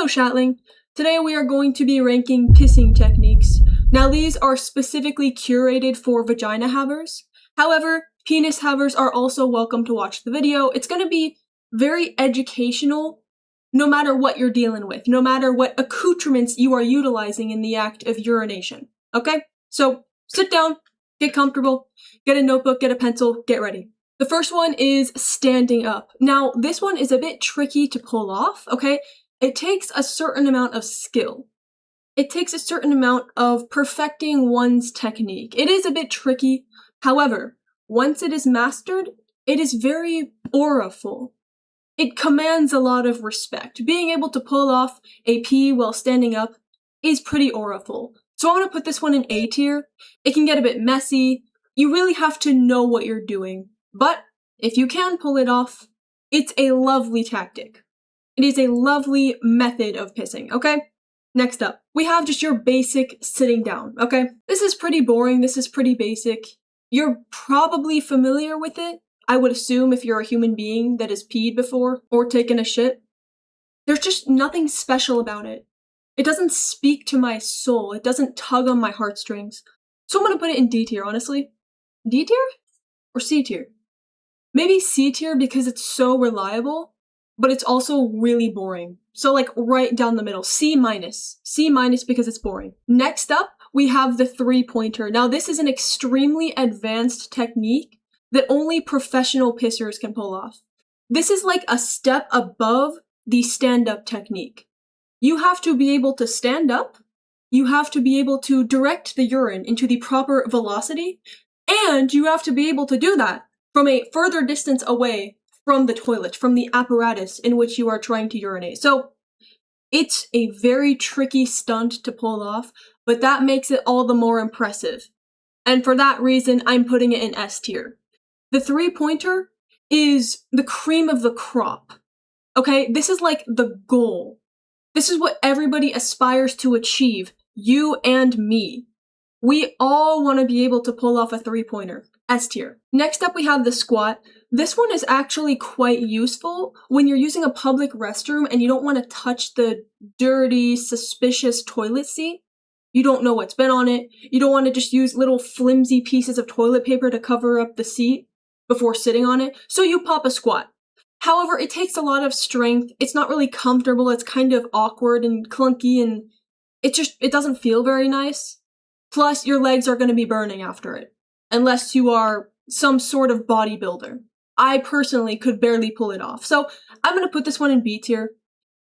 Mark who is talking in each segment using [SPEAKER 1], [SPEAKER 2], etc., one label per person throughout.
[SPEAKER 1] Hello Shatling! Today we are going to be ranking pissing techniques. Now these are specifically curated for vagina havers. However, penis havers are also welcome to watch the video. It's going to be very educational no matter what you're dealing with, no matter what accoutrements you are utilizing in the act of urination. Okay? So sit down, get comfortable, get a notebook, get a pencil, get ready. The first one is standing up. Now, this one is a bit tricky to pull off, okay? It takes a certain amount of skill. It takes a certain amount of perfecting one's technique. It is a bit tricky. However, once it is mastered, it is very auraful. It commands a lot of respect. Being able to pull off a pee while standing up is pretty auraful. So I'm going to put this one in A tier. It can get a bit messy. You really have to know what you're doing. But if you can pull it off, it's a lovely tactic. It is a lovely method of pissing, okay? Next up, we have just your basic sitting down, okay? This is pretty boring, this is pretty basic. You're probably familiar with it, I would assume, if you're a human being that has peed before or taken a shit. There's just nothing special about it. It doesn't speak to my soul, it doesn't tug on my heartstrings. So I'm gonna put it in D tier, honestly. D tier? Or C tier? Maybe C tier because it's so reliable, but it's also really boring. So like right down the middle, C minus. C minus because it's boring. Next up, we have the 3-pointer. Now this is an extremely advanced technique that only professional pissers can pull off. This is like a step above the stand-up technique. You have to be able to stand up, you have to be able to direct the urine into the proper velocity, and you have to be able to do that from a further distance away from the toilet, from the apparatus in which you are trying to urinate. So it's a very tricky stunt to pull off, but that makes it all the more impressive. And for that reason, I'm putting it in S tier. The 3-pointer is the cream of the crop. Okay, this is like the goal. This is what everybody aspires to achieve, you and me. We all want to be able to pull off a 3-pointer. S tier. Next up we have the squat. This one is actually quite useful when you're using a public restroom and you don't want to touch the dirty, suspicious toilet seat. You don't know what's been on it. You don't want to just use little flimsy pieces of toilet paper to cover up the seat before sitting on it. So you pop a squat. However, it takes a lot of strength. It's not really comfortable. It's kind of awkward and clunky and it doesn't feel very nice. Plus, your legs are going to be burning after it. Unless you are some sort of bodybuilder. I personally could barely pull it off. So I'm going to put this one in B tier.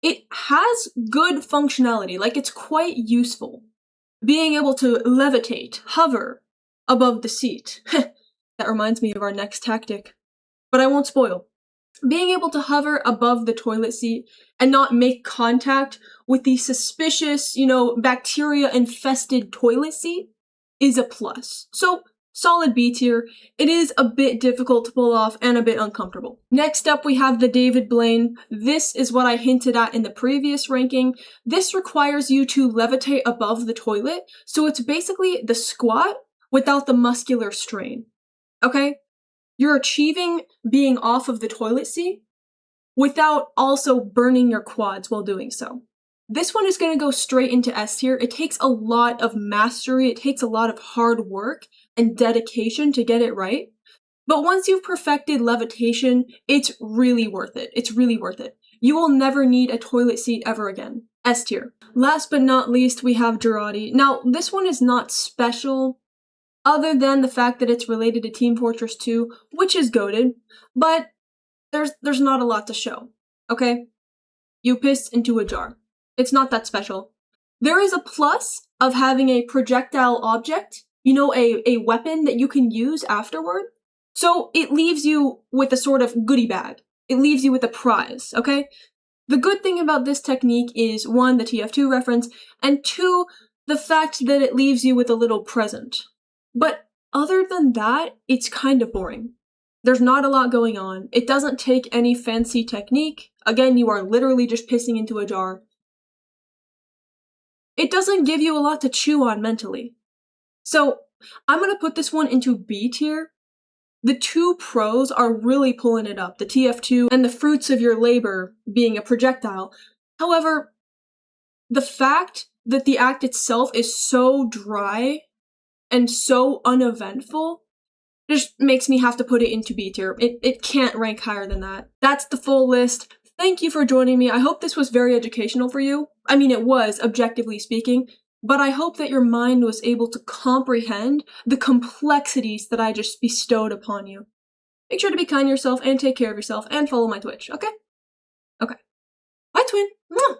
[SPEAKER 1] It has good functionality, like it's quite useful. Being able to levitate, hover above the seat. That reminds me of our next tactic. But I won't spoil. Being able to hover above the toilet seat and not make contact with the suspicious, bacteria-infested toilet seat is a plus. So solid B tier. It is a bit difficult to pull off and a bit uncomfortable. Next up, we have the David Blaine. This is what I hinted at in the previous ranking. This requires you to levitate above the toilet, so it's basically the squat without the muscular strain. Okay? You're achieving being off of the toilet seat without also burning your quads while doing so. This one is going to go straight into S tier. It takes a lot of mastery, it takes a lot of hard work and dedication to get it right. But once you've perfected levitation, it's really worth it. It's really worth it. You will never need a toilet seat ever again. S tier. Last but not least, we have Girardi. Now, this one is not special, other than the fact that it's related to Team Fortress 2, which is goated, but there's not a lot to show, okay? You piss into a jar. It's not that special. There is a plus of having a projectile object, a weapon that you can use afterward. So it leaves you with a sort of goodie bag. It leaves you with a prize, okay? The good thing about this technique is, 1, the TF2 reference, and 2, the fact that it leaves you with a little present. But other than that, it's kind of boring. There's not a lot going on. It doesn't take any fancy technique. Again, you are literally just pissing into a jar. It doesn't give you a lot to chew on mentally. So I'm going to put this one into B tier. The 2 pros are really pulling it up, the TF2 and the fruits of your labor being a projectile. However, the fact that the act itself is so dry and so uneventful just makes me have to put it into B tier. It can't rank higher than that. That's the full list. Thank you for joining me. I hope this was very educational for you. I mean, it was, objectively speaking, but I hope that your mind was able to comprehend the complexities that I just bestowed upon you. Make sure to be kind to yourself and take care of yourself and follow my Twitch, okay? Okay. Bye, twin. Mwah!